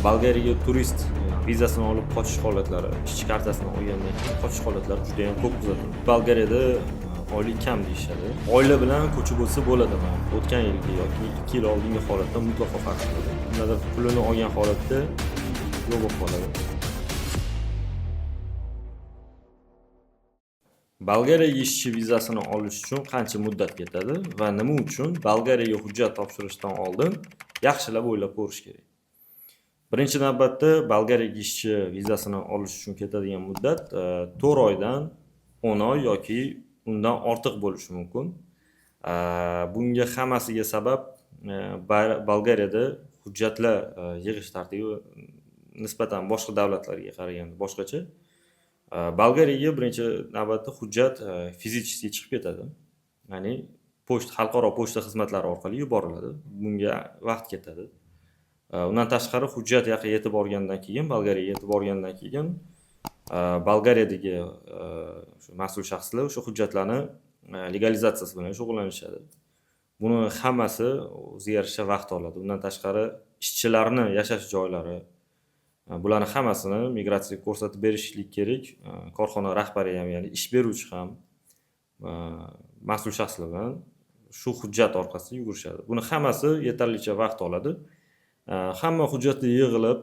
Bolgariyaga turist vizasini olib qochish holatlari, ishchi kartasini olgandan keyin qochish holatlari juda ham ko'p kuzatildi. Bolgariyada oylik kam deyishadi. Oila bilan ko'chib o'tsa bo'ladimi? O'tgan yilgi yoki 2 yil oldingi holatdan mutlaqo farq qiladi. Kimlardir pulini olgan holatda yo'q bo'lib qoladi. Bolgariyaga ishchi vizasini olish uchun qancha muddat ketadi va nima uchun Bolgariyaga hujjat topshirishdan oldin yaxshilab o'ylab ko'rish kerak? Birinchi navbatda Bolgariyaga ishchi vizasini olish uchun ketadigan muddat 4 oydan 10 oy yoki undan ortiq bo'lishi mumkin. Bunga hammasiga sabab Bolgariyada hujjatlar yig'ish tartibi nisbatan boshqa davlatlarga qaraganda boshqacha. Bolgariyaga birinchi navbatda hujjat fizikiy chiqib ketadi. Ya'ni xalqaro pochta xizmatlari orqali yuboriladi. Bunga vaqt ketadi. Undan tashqari hujjat yoqqa yetib borgandan keyin, Bolgariyaga yetib borgandan keyin Bolgariyadagi mas'ul shaxslar o'sha hujjatlarni legalizatsiyasi bilan shug'ullanishadi. Buni hammasi o'ziga yarasha vaqt oladi. Undan tashqari ishchilarning yashash joylari, bularni hammasini migratsiyaga ko'rsatib berishlik kerak. Korxona rahbari ham, ya'ni ish beruvchi ham mas'ul shaxslar bilan shu hujjat orqasida yugurishadi. Buni hammasi yetarlicha vaqt oladi. Hamma hujjatlar yig'ilib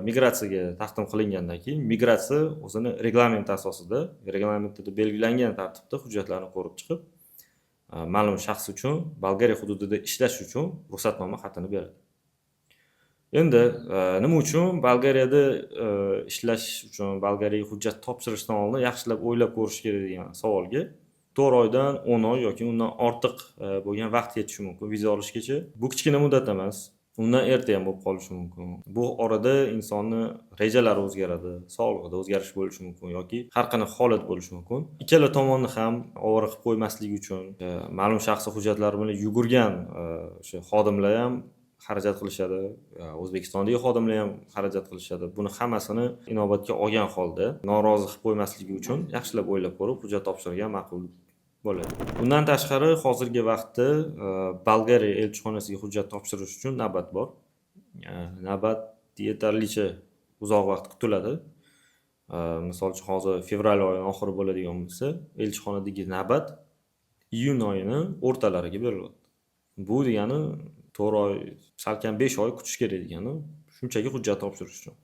migratsiyaga taqdim qilingandan keyin migratsiya o'zini reglamenti asosida, reglamentda belgilangan tartibda hujjatlarni ko'rib chiqib, ma'lum shaxs uchun Bolgariya hududida ishlash uchun ruxsatnoma xatini beradi. Endi nima uchun Bolgariyada ishlash uchun Bolgariyaga hujjat topshirishdan oldin yaxshilab o'ylab ko'rish kerak degan savolga 4 oydan 10 oy yoki undan ortiq bo'lgan vaqt ketishi mumkin viza olishgacha. Bu kichkina muddat emas. Undan erta ham bo'lib qolishi mumkin. Bu orada insonning rejalari o'zgaradi, sog'lig'ida o'zgarish bo'lishi mumkin yoki har qanday holat bo'lishi mumkin. Ikkala tomonni ham ovora qilib qo'ymaslik uchun ma'lum shaxsiy hujjatlar bilan yugurgan o'sha xodimlar ham xarajat qilishadi. O'zbekistondagi xodimlar ham xarajat qilishadi. Buni hammasini inobatga olgan holda norozi qilib qo'ymasligi uchun yaxshilab o'ylab ko'rib hujjat topshirgan ma'qul bo'ladi. Undan tashqari hozirgi vaqtda Bolgariya elchixonasiga hujjat topshirish uchun navbat bor. Navbat yetarlicha uzoq vaqt kutiladi. Misol uchun hozir fevral oyi oxiri bo'ladigan bo'lsa, elchixonadagi navbat iyun oyining o'rtalariga beriladi. Bu degani 4 oy, salkam 5 oy kutish kerak degani, shunchaki hujjat topshirish uchun.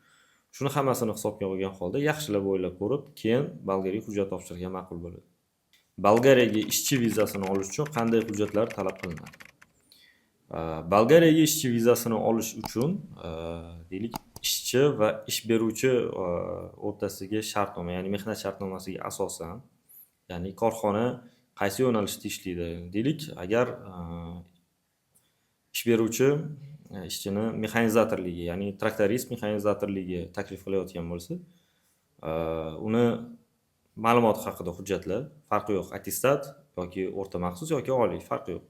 Shuni hammasini hisobga olgan holda yaxshilab o'ylab ko'rib, keyin Bolgariyaga hujjat topshirgan ma'qul bo'ladi. Bolgariyaga ishchi vizasini olish uchun qanday hujjatlar talab qilinadi? Bolgariyaga ishchi vizasini olish uchun deylik ishchi va ish beruvchi o'rtasidagi shartnoma, ya'ni mehnat shartnomasiga asosan, ya'ni korxona qaysi yo'nalishda ishlaydi? Deylik, agar ish beruvchi ishchini mexanizatorligi, ya'ni traktorist mexanizatorligi taklif qilayotgan bo'lsa, uni ma'lumot haqida hujjatlar, farqi yo'q, attestat yoki o'rta maxsus yoki oliy, farqi yo'q.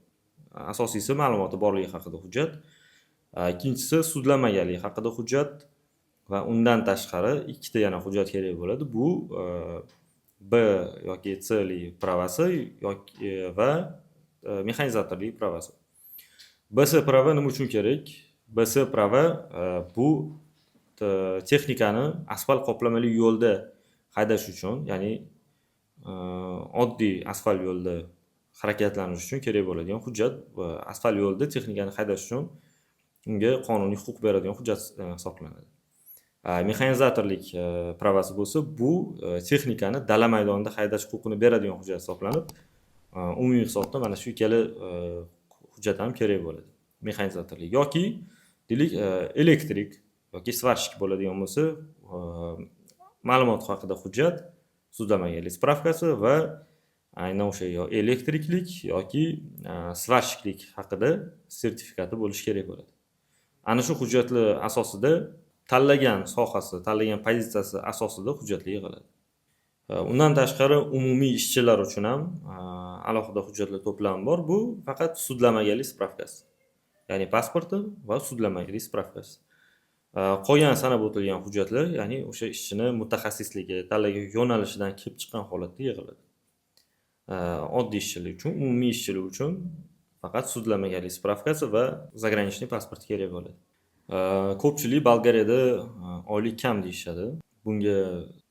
Asosiysi ma'lumoti borligi haqida hujjat. Ikkinchisi sudlanmaganlik haqida hujjat va undan tashqari ikkita yana hujjat kerak bo'ladi. Bu B yoki C lik pravasi yoki va mexanizatorlik pravasi. BS prava nima uchun kerak? BS prava bu texnikani asfalt qoplamali yo'lda haydash uchun, ya'ni oddiy asfalt yo'lda harakatlanish uchun kerak bo'ladigan hujjat. Asfalt yo'lda texnikani haydash uchun unga qonuniy huquq beradigan hujjat hisoblanadi. Mexanizatorlik pravasi bo'lsa, bu texnikani dala maydonida haydash huquqini beradigan hujjat hisoblanib, umumiy hisobda mana shu ikkala hujjat ham kerak bo'ladi. Mexanizatorlik yoki deylik elektrik yoki svarshik bo'ladigan bo'lsa, ma'lumot haqida hujjat, sudlanmaganlik spravkasi va aynan o'sha yo elektriklik yoki svarshiklik haqida sertifikati bo'lishi kerak bo'ladi. Ana shu hujjatlar asosida tanlagan sohasi, tanlagan pozitsiyasi asosida hujjatlar yig'iladi. Undan tashqari umumiy ishchilar uchun ham alohida hujjatlar to'plami bor. Bu faqat sudlanmaganlik spravkasi. Ya'ni pasporti va sudlanmaganlik spravkasi. Qolgan sanab o'tilgan hujjatlar, ya'ni o'sha ishchini mutaxassisligi, tanlagan yo'nalishidan kelib chiqqan holatda yig'iladi. Oddiy ishchilar uchun, umumiy ishchilar uchun faqat sudlanmaganlik spravkasi va заграничный pasport kerak bo'ladi. Ko'pchilik Bolgariyada oylik kam deyishadi. Bunga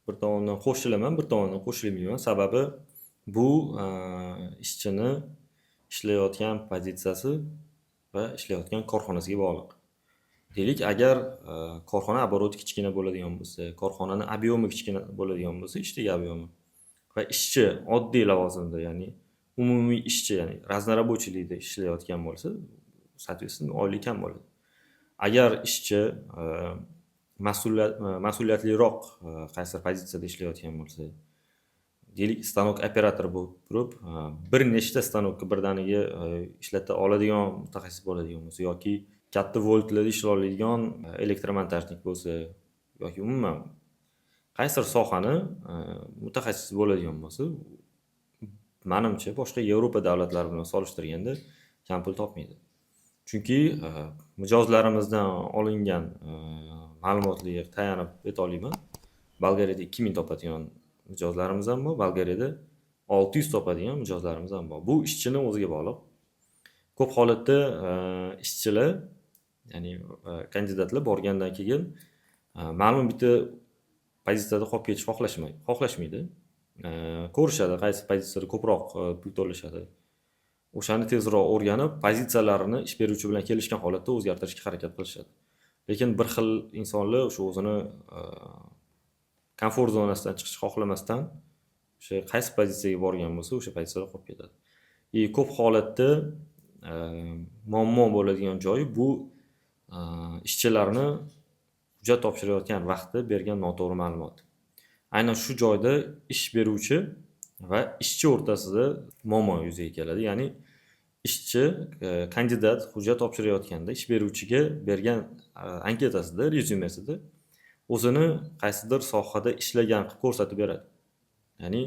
bir tomondan qo'shilaman, bir tomondan qo'shilmayman. Sababi bu ishchini ishlayotgan pozitsiyasi va ishlayotgan korxonasiga bog'liq. Deylik, agar korxona oboroti kichkina bo'ladigan bo'lsa, korxonani ob'yomi kichkina bo'ladigan bo'lsa, ishdagi ob'yomi va ishchi oddiy lavozimda, ya'ni umumiy ishchi, ya'ni raznорабочийlikda ishlayotgan bo'lsa, soответственно, oylik kam bo'ladi. Agar ishchi mas'uliyatliroq qaysidir pozitsiyada ishlayotgan bo'lsa, deylik, stanok operatori bo'lib turib, bir nechta stanokni birdaniga ishlata oladigan mutaxassis bo'ladigan bo'lsa yoki katta voltlarda ishlay oladigan elektromontajnik bo'lsa yoki umuman qaysidir sohani mutaxassisi bo'ladigan bo'lsa, menimcha boshqa Yevropa davlatlari bilan solishtirganda kam pul topmaydi. Chunki mijozlarimizdan olingan ma'lumotlarga tayanib aytolmayman. Bolgariyada 2000 topadigan mijozlarimiz ham bor, Bolgariyada 600 topadigan mijozlarimiz ham bor. Bu ishchini o'ziga bog'liq. Ko'p holatda ishchilar, ya'ni kandidatlar borgandan keyin ma'lum bitta pozitsiyada qolib ketish xohlashmaydi. Ko'rishadi qaysi pozitsiyada ko'proq pul to'lashadi. O'shani tezroq o'rganib, pozitsiyalarini ish beruvchi bilan kelishgan holatda o'zgartirishga harakat qilishadi. Lekin bir xil insonlar o'sha o'zini komfort zonasidan chiqishni xohlamasdan o'sha qaysi pozitsiyaga borgan bo'lsa, o'sha pozitsiyada qolib ketadi. Ko'p holatda muammo bo'ladigan joyi bu ishchilarni hujjat topshirayotgan vaqtda bergan noto'g'ri ma'lumot. Aynan shu joyda ish beruvchi va ishchi o'rtasida muammo yuzaga keladi. Ya'ni ishchi kandidat hujjat topshirayotganda ish beruvchiga bergan anketasida, rezyumesida o'zini qaysidir sohada ishlagan qilib ko'rsatib beradi. Ya'ni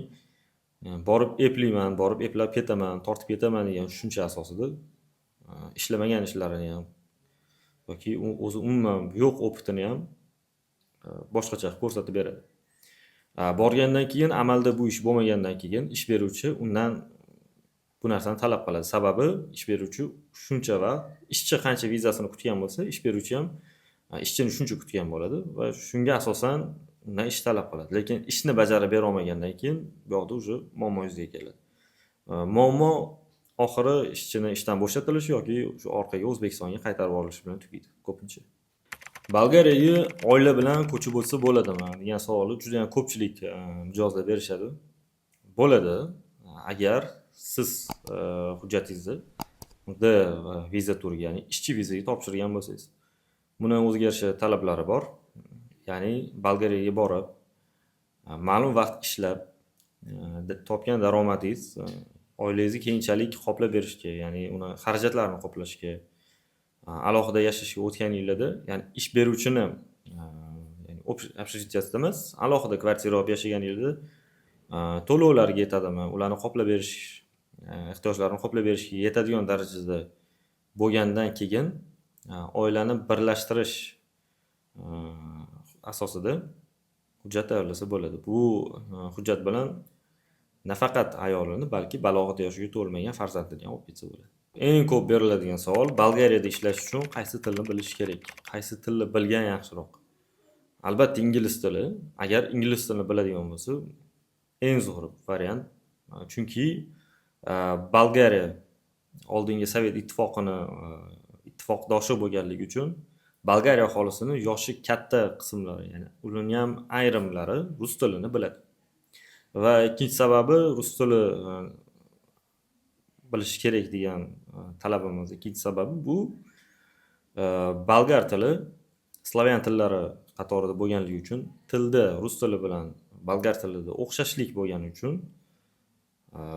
borib eplayman, borib eplab ketaman, tortib ketaman degan tushuncha asosida ishlamagan ishlarini ham yoki o'zi umuman yo'q opitini ham boshqacha qilib ko'rsatib beradi. Borgandan keyin amalda bu ish bo'lmagandan keyin ish beruvchi undan bu narsani talab qiladi. Sababi ish beruvchi shuncha vaqt ishchi qancha vizasini kutgan bo'lsa, ish beruvchi ham ishchini shuncha kutgan bo'ladi va shunga asosan undan ish talab qiladi. Lekin ishni bajarib bera olmagandan keyin bu yoqda уже muammo yuzaga keladi. Muammo oxiri ishchini ishdan bo'shatilishi yoki shu orqaga O'zbekistonga qaytarib yuborilishi bilan tugaydi ko'pincha. Bolgariyaga oila bilan ko'chib o'tsa bo'ladimi degan savolni juda ham ko'pchilik mijozlar berishadi. Bo'ladi, agar siz hujjatingizni D viza turiga, ya'ni ishchi vizaga topshirgan bo'lsangiz. Buni o'ziga yarasha talablari bor. Ya'ni Bolgariyaga borib, ma'lum vaqt ishlab, topgan daromadingiz oilangizni keyinchalik qoplab berishga, ya'ni uni xarajatlarini qoplashga, alohida yashashga o'tgan yillarda, ya'ni ish beruvchini, ya'ni общежитиясida emas, alohida kvartira olib yashagan yilda to'lovlarga yetadimi, ularni qoplab berish, ehtiyojlarini qoplab berishga yetadigan darajada bo'lgandan keyin oilani birlashtirish asosida hujjat tayyorlasa bo'ladi. Bu hujjat bilan nafaqat ayolini, balki balog'at yoshiga to'lmagan farzandini ham olib ketsa bo'ladi. Eng ko'p beriladigan savol: Bolgariyada ishlash uchun qaysi tilni bilish kerak? Qaysi tilni bilgan yaxshiroq? Albatta ingliz tili. Agar ingliz tilini biladigan bo'lsa, eng zo'r variant. Chunki Bolgariya oldingi Sovet ittifoqini ittifoqdoshi bo'lganligi uchun Bolgariya aholisini yoshi katta qismlari, ya'ni ularning ham ayrimlari rus tilini biladi. Va ikkinchi sababi rus tili bilish kerak degan talabimiz ikkinchi sababi bu bolgar tili slavyan tillari qatorida bo'lganligi uchun, tilda rus tili bilan bolgar tilida o'xshashlik bo'lgani uchun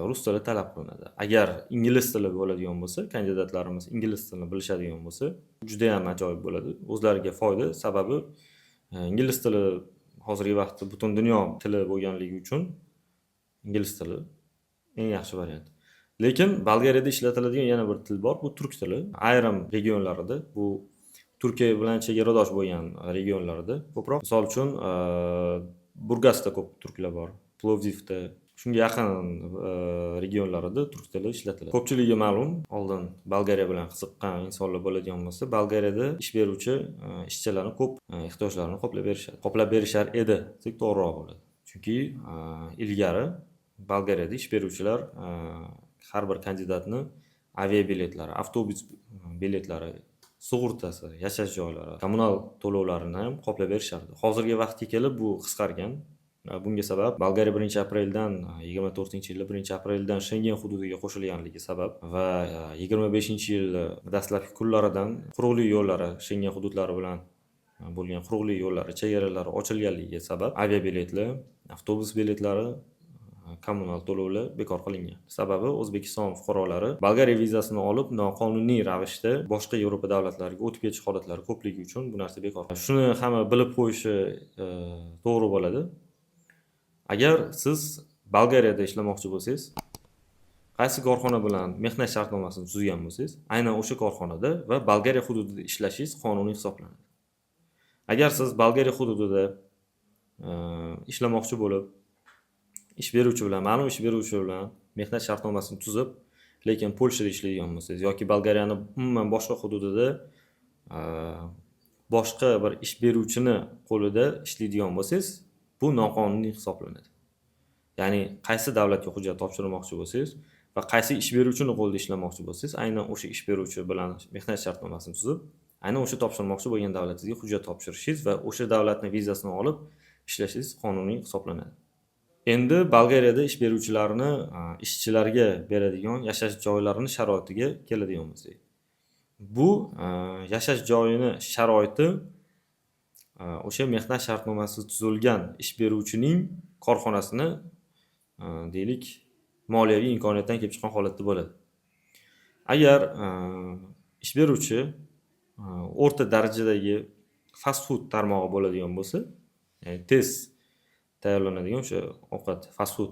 rus tili talab qilinadi. Agar ingliz tili bo'ladigan bo'lsa, kandidatlarimiz ingliz tilini bilishadigan bo'lsa, juda ham ajoyib bo'ladi. O'zlariga foyda, sababi ingliz tili hozirgi vaqtda butun dunyo tili bo'lganligi uchun ingliz tili eng yaxshi variant. Lekin Bolgariyada ishlatiladigan yana bir til bor, bu turk tili. Ayrim regionlarida, bu Turkiya bilan chegaradosh bo'lgan regionlarda ko'proq. Misol uchun, Burgasda ko'p turklar bor, Plovdivda, shunga yaqin regionlarida turk tili ishlatiladi. Ko'pchiligiga ma'lum, oldin Bolgariya bilan qiziqqan insonlar bo'ladigan bo'lsa, Bolgariyada ish beruvchi ishchilarning ko'p ehtiyojlarini qoplab berishar edi, deb to'g'riroq bo'ladi. Chunki ilgari Bolgariyada ish beruvchilar har bir kandidatni aviabiletlari, avtobus biletlari, sug'urtasi, yashash joylari, kommunal to'lovlarini ham qoplab berishardi. Hozirgi vaqtga kelib bu qisqargan. Bunga sabab Bolgariya 1-apreldan 24-yil 1-apreldan Schengen hududiga qo'shilganligi sabab va 25-yil dastlabki kunlaridan quruqlik yo'llari, Schengen hududlari bilan bo'lgan quruqlik yo'llari, chegaralari ochilganligiga sabab aviabiletlar, avtobus biletlari, kommunal to'lovlar bekor qilingan. Sababi O'zbekiston fuqarolari Bolgariya vizasini olib noqonuniy ravishda boshqa Yevropa davlatlariga o'tib ketish holatlari ko'pligi uchun bu narsa bekor. Shuni hamma bilib qo'yishi to'g'ri bo'ladi. Agar siz Bolgariyada ishlamoqchi bo'lsangiz, qaysi korxona bilan mehnat shartnomasini tuzgan bo'lsangiz, aynan o'sha korxonada va Bolgariya hududida ishlashingiz qonuniy hisoblanadi. Agar siz Bolgariya hududida ishlamoqchi bo'lib, ma'lum ish beruvchi bilan mehnat shartnomasini tuzib, lekin Polshada ishlaydigan bo'lsangiz yoki Bolgariyani umuman boshqa hududida boshqa bir ish beruvchini qo'lida ishlaydigan bo'lsangiz, bu noqonuniy hisoblanadi. Ya'ni qaysi davlatga hujjat topshirmoqchi bo'lsangiz va qaysi ish beruvchini qo'lida ishlamoqchi bo'lsangiz, aynan o'sha ish beruvchi bilan mehnat shartnomasini tuzib, aynan o'sha topshirmoqchi bo'lgan davlatingizga hujjat topshirishingiz va o'sha davlatning vizasini olib ishlashingiz qonuniy hisoblanadi. Endi Bolgariyada ish beruvchilarni ishchilarga beradigan yashash joylarining sharoitiga keladigan bo'lsak. Bu yashash joyini sharoiti o'sha mehnat shartnomasi tuzilgan ish beruvchining korxonasini deylik moliyaviy imkoniyatdan kelib chiqqan holatda bo'ladi. Agar ish beruvchi o'rta darajadagi fast food tarmog'i bo'ladigan bo'lsa, ya'ni tez tayyorlanadigan o'sha ovqat fast food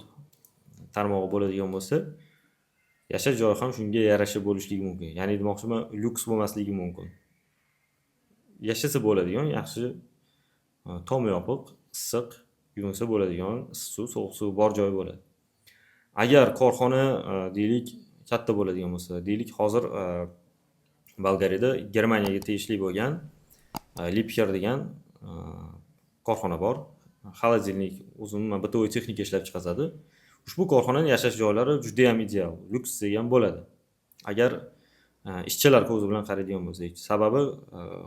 tarmog'i bo'ladigan bo'lsa, yashash joyi ham shunga yarasha bo'lishligi mumkin. Ya'ni demoqchiman, lyuks bo'lmasligi mumkin. Yashasa bo'ladigan yaxshi tom yopiq, issiq, yuvinsa bo'ladigan issiq suv, sovuq suv bor joy bo'ladi. Agar korxona deylik katta bo'ladigan bo'lsa, deylik hozir Bolgariyada Germaniyaga tegishli bo'lgan Liebherr degan korxona bor. Xolodilnik, umuman bitovoy texnika ishlab chiqaradi. Ushbu korxonaning yashash joylari juda ham ideal, lyuks degan bo'ladi. Agar ishchilar ko'zi bilan qaraydigan bo'lsak, sababi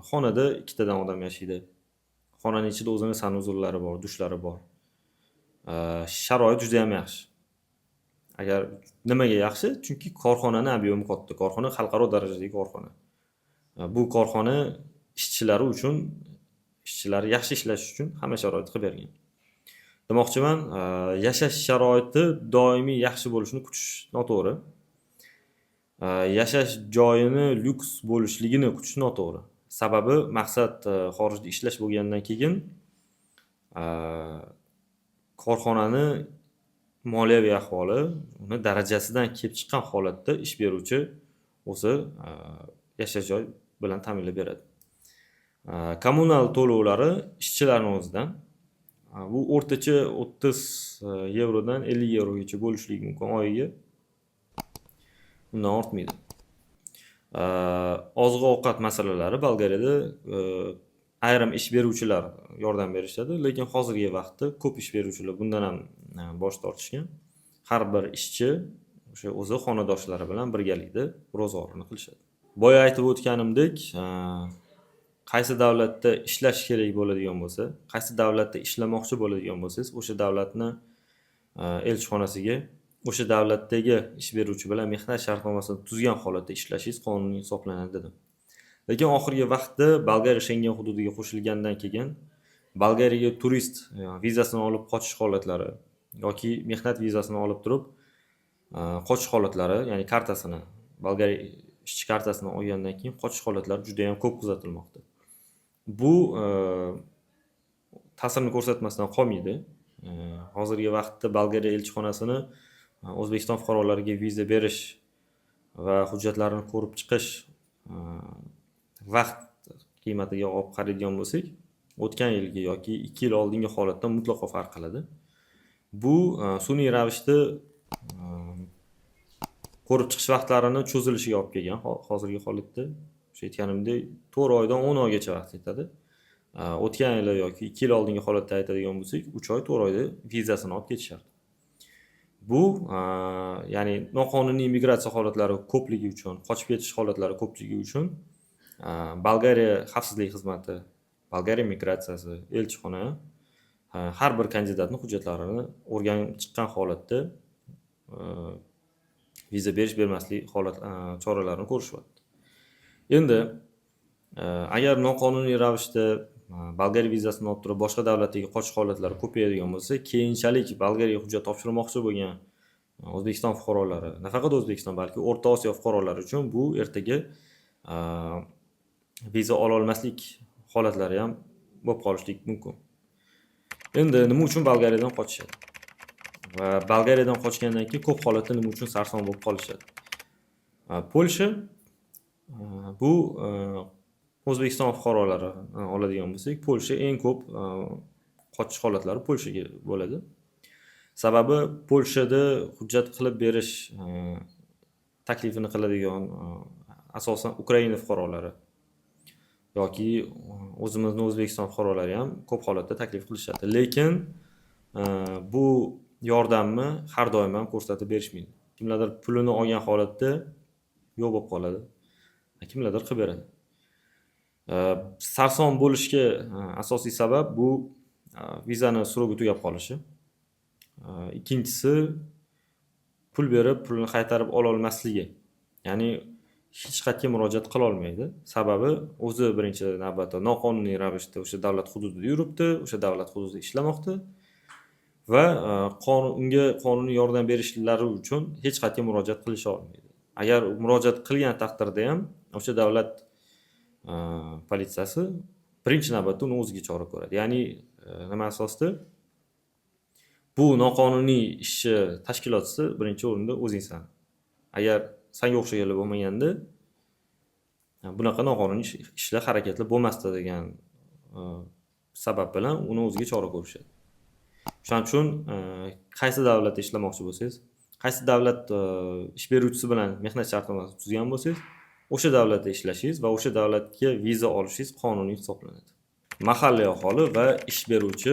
xonada ikkitadan odam yashaydi. Xonaning ichida o'zining sanuzullari bor, dushlari bor. Sharoit juda ham yaxshi. Agar nimaga yaxshi? Chunki korxonaning ob'yemi katta. Korxona xalqaro darajadagi korxona. Bu korxona ishchilari uchun, ishchilar yaxshi ishlash uchun hamma sharoit qilib bergan. Demoqchiman, yashash sharoiti doimiy yaxshi bo'lishini kutish noto'g'ri. Yashash joyini lyuks bo'lishligini kutish noto'g'ri. Sababi maqsad xorijda ishlash bo'lgandan keyin korxonani moliyaviy ahvoli, uni darajasidan kelib chiqqan holatda ish beruvchi o'zi yashash joy bilan ta'minlab beradi. Kommunal to'lovlari ishchilarning o'zidan. Bu o'rtacha 30 yevrodan 50 yevrogacha bo'lishligi mumkin oyiga. Undan ortmaydi. Oziq-ovqat masalalari Bolgariyada ayrim ish beruvchilar yordam berishadi, lekin hozirgi vaqtda ko'p ish beruvchilar bundan ham bosh tortishgan. Har bir ishchi o'sha o'zi xonadoshlari bilan birgalikda ro'zg'orini qilishadi. Boya aytib o'tganimdek, qaysi davlatda ishlash kerak bo'ladigan bo'lsa, qaysi davlatda ishlamoqchi bo'ladigan bo'lsangiz, o'sha davlatni elchixonasiga, o'sha davlatdagi ish beruvchi bilan mehnat shartnomasini tuzgan holatda ishlashingiz qonuniy hisoblanadi dedim. Lekin oxirgi vaqtda Bolgariya Schengen hududiga qo'shilgandan keyin Bolgariyaga turist vizasini olib qochish holatlari yoki mehnat vizasini olib turib qochish holatlari, ya'ni kartasini, Bolgariya ishchi kartasini olgandan keyin qochish holatlari juda ham ko'p kuzatilmoqda. Bu ta'sirini ko'rsatmasdan qolmaydi. Hozirgi vaqtda Bolgariya elchixonasini O'zbekiston fuqarolariga viza berish va hujjatlarini ko'rib chiqish vaqt qiymatiga olib qaraydigan bo'lsak, o'tgan yilgi yoki 2 yil oldingi holatdan mutlaqo farq qiladi. Bu sun'iy ravishda ko'rib chiqish vaqtlarini cho'zilishiga olib kelgan. Hozirgi holatda o'sha aytganimdek 4 oydan 10 oygacha vaqt ketadi. O'tgan yili yoki 2 yil oldingi holatda aytadigan bo'lsak, 3 oy 4 oyda vizasini olib ketishardi. Bu ya'ni noqonuniy migratsiya holatlari ko'pligi uchun, qochib ketish holatlari ko'pligi uchun Bolgariya xavfsizlik xizmati, Bolgariya migratsiyasi, elchixona har bir kandidatning hujjatlarini o'rganib chiqqan holatda viza berish bermaslik choralarini ko'rishyapti. Endi agar noqonuniy ravishda Bolgariya vizasini olib turib boshqa davlatdagi qochish holatlari ko'payadigan bo'lsa, keyinchalik Bolgariyaga hujjat topshirmoqchi bo'lgan O'zbekiston fuqarolari, nafaqat O'zbekiston, balki O'rta Osiyo fuqarolari uchun bu ertaga viza ola olmaslik holatlari ham bo'lib qolishlik mumkin. Endi nima uchun Bolgariyadan qochishadi? Va Bolgariyadan qochgandan keyin ko'p holatda nima uchun sarson bo'lib qolishadi? Polsha bu O'zbekiston fuqarolari oladigan bo'lsak, Polsha eng ko'p qochish holatlari Polshaga bo'ladi. Sababi Polshada hujjat qilib berish taklifini qiladigan asosan Ukraina fuqarolari yoki o'zimizning O'zbekiston fuqarolari ham ko'p holatda taklif qilishadi. Lekin bu yordamni har doim ham ko'rsatib berishmaydi. Kimlardir pulini olgan holatda yo'q bo'lib qoladi. Kimlardir qilib beradi. Sarson bo'lishga asosiy sabab bu vizani srogi tugab qolishi. Ikkinchisi pul berib pulni qaytarib ola olmasligi. Ya'ni hech qayerga murojaat qila olmaydi. Sababi o'zi birinchi navbatda noqonuniy ravishda o'sha davlat hududida yuribdi, o'sha davlat hududida ishlamoqda va unga qonuniy yordam berishlari uchun hech qayerga murojaat qilisha olmaydi. Agar murojaat qilgan taqdirda ham o'sha davlat politsiyasi birinchi navbatda uni o'ziga chora ko'radi. Ya'ni nima asosida? Bu noqonuniy ishchi tashkilotchisi birinchi o'rinda o'zingsan. Agar senga o'xshaganlar bo'lmaganda bunaqa noqonuniy ishlar harakatlar bo'lmasdi degan sabab bilan uni o'ziga chora ko'rishadi. Shuning uchun qaysi davlatda ishlamoqchi bo'lsangiz, qaysi davlat ish beruvchisi bilan mehnat shartnomasini tuzgan bo'lsangiz, o'sha davlatda ishlashingiz va o'sha davlatga viza olishingiz qonuniy hisoblanadi. Mahalliy aholi va ish beruvchi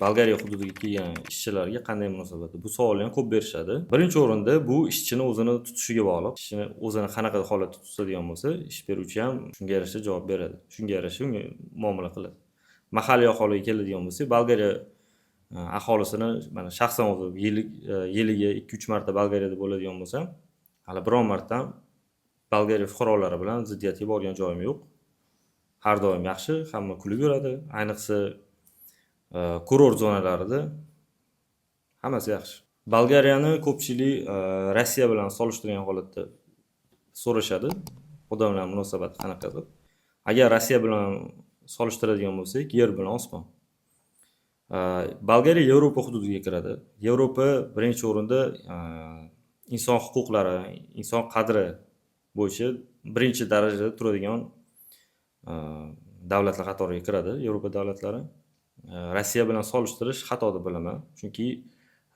Bolgariya hududiga kelgan ishchilarga qanday munosabatda? Bu savolni ham ko'p berishadi. Birinchi o'rinda bu ishchini o'zini tutishiga bog'liq. Ishchini o'zini qanaqa holatda tutadigan bo'lsa, ish beruvchi ham shunga yarasha javob beradi. Shunga yarasha unga muomala qiladi. Mahalliy aholiga keladigan bo'lsa, Bolgariya aholisini mana shaxsan o'zi yiliga 2-3 marta Bolgariyada bo'ladigan bo'lsa, hali biron marta Bolgariya fuqarolari bilan ziddiyatga borgan joyim yo'q. Har doim yaxshi, hamma kulib yuradi. Ayniqsa kurort zonalarida hammasi yaxshi. Bolgariyani ko'pchilik Rossiya bilan solishtirgan holatda so'rashadi. Odamlar munosabati qanaqa deb. Agar Rossiya bilan solishtiradigan bo'lsak, yer bilan osmon. Bolgariya Yevropa hududiga kiradi. Yevropa birinchi o'rinda inson huquqlari, inson qadri bo'yicha birinchi darajada turadigan davlatlar qatoriga kiradi, Yevropa davlatlari. Rossiya bilan solishtirish xato deb bilaman. Chunki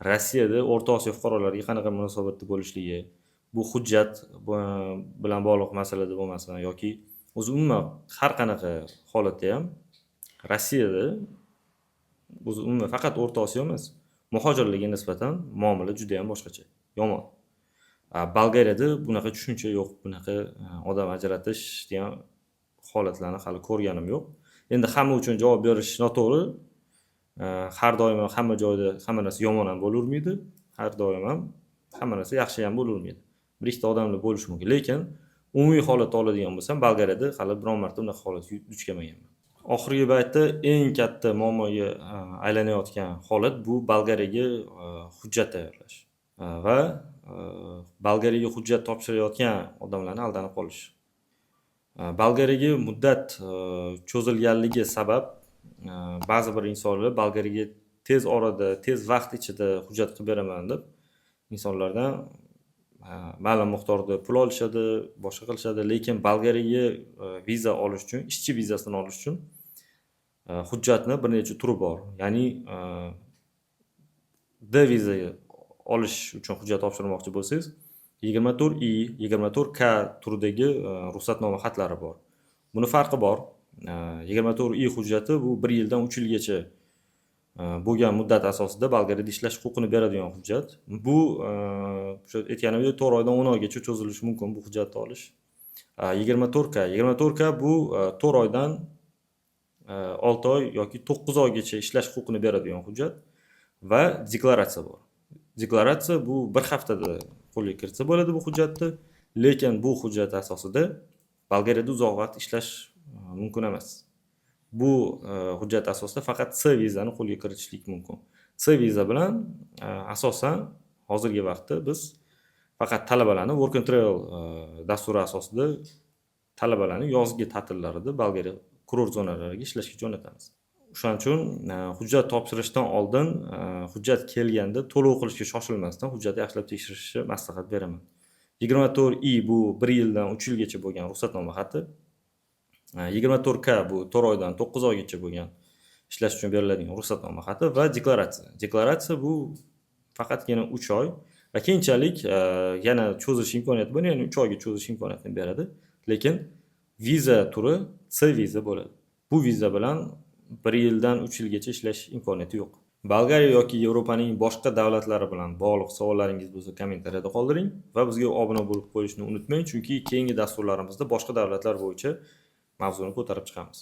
Rossiyada O'rta Osiyo fuqarolariga qanaqa munosabatda bo'lishligi, bu hujjat bilan bog'liq masalada bo'lmasin yoki o'zi umuman har qanaqa holatda ham Rossiyada o'zi umuman faqat O'rta Osiyo emas, muhojirlarga nisbatan muomala juda ham boshqacha, yomon. Bolgariyada bunaqa tushuncha yo'q, bunaqa odam ajratish degan holatlarni hali ko'rganim yo'q. Endi hamma uchun javob berish noto'g'ri. Har doim hamma joyda hamma narsa yomon ham bo'lavermaydi. Har doim ham hamma narsa yaxshi ham bo'lavermaydi. Bir ikkita odamlar bo'lishi mumkin, lekin umumiy holatda oladigan bo'lsam, Bolgariyada hali biron marta unaqa holatga duch kelmaganman. Oxirgi paytda eng katta muammoga aylanayotgan holat bu Bolgariyaga hujjat tayyorlash va Bolgariyaga hujjat topshirayotgan odamlarni aldanib qolish. Bolgariyaga muddat cho'zilganligi sabab ba'zi bir insonlar Bolgariyaga tez orada, tez vaqt ichida hujjat qilib beraman deb insonlardan ma'lum miqdorda pul olishadi, boshqa qilishadi, lekin Bolgariyaga viza olish uchun, ishchi vizasini olish uchun hujjatni bir necha turi bor. Ya'ni D viza olish uchun hujjat topshirmoqchi bo'lsangiz, 24I, 24K turidagi ruxsatnoma xatlari bor. Buni farqi bor. 24I hujjati bu 1 yildan 3 yilgacha bo'lgan muddat asosida Bolgariyada ishlash huquqini beradigan hujjat. Bu o'sha aytganimdek 4 oydan 10 oygacha cho'zilishi mumkin bu hujjatni olish. 24K bu 4 oydan 6 oy yoki 9 oygacha ishlash huquqini beradigan hujjat va deklaratsiya bor. Deklaratsiya bu 1 haftada qo'lga kiritsa bo'ladi bu hujjatni, lekin bu hujjat asosida Bolgariyada uzoq vaqt ishlash mumkin emas. Bu hujjat asosida faqat C vizani qo'lga kiritishlik mumkin. C viza bilan asosan hozirgi vaqtda biz faqat talabalarni work and travel dasturi asosida talabalarni yozgi ta'tillarida Bolgariya kurort zonalariga ishlashga jo'natamiz. O'shaning uchun hujjat topshirishdan oldin hujjat kelganda to'lov qilishga shoshilmasdan hujjatni yaxshilab tekshirishni maslahat beraman. 24I bu 1 yildan 3 yilgacha bo'lgan ruxsatnoma xati. 24K bu 4 oydan 9 oygacha bo'lgan ishlash uchun beriladigan ruxsatnoma xati va deklaratsiya. Deklaratsiya bu faqatgina 3 oy va keyinchalik yana cho'zish imkoniyati bor, ya'ni 3 oyga cho'zish imkoniyatini beradi. Lekin viza turi C viza bo'ladi. Bu viza bilan 1 yildan 3 yilgacha ishlash imkoniyati yo'q. Bolgariya yoki Yevropaning boshqa davlatlari bilan bog'liq savollaringiz bo'lsa kommentariyada qoldiring va bizga obuna bo'lib qo'yishni unutmang, chunki keyingi dasturlarimizda boshqa davlatlar bo'yicha mavzuni ko'tarib chiqamiz.